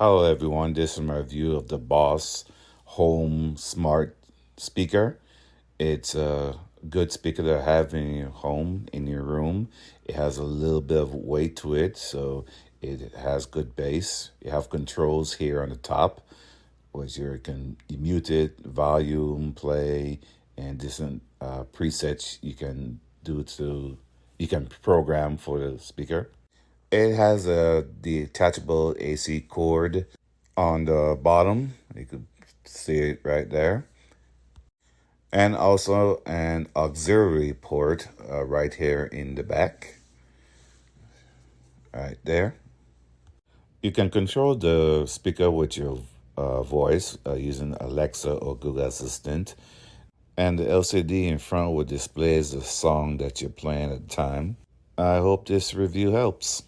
Hello everyone, this is my review of the Bose Home Smart Speaker. It's a good speaker to have in your home, in your room. It has a little bit of weight to it, so it has good bass. You have controls here on the top, which you can mute it, volume, play, and different presets you can program for the speaker. It has a detachable AC cord on the bottom. You can see it right there. And also an auxiliary port right here in the back, right there. You can control the speaker with your voice using Alexa or Google Assistant. And the LCD in front will display the song that you're playing at the time. I hope this review helps.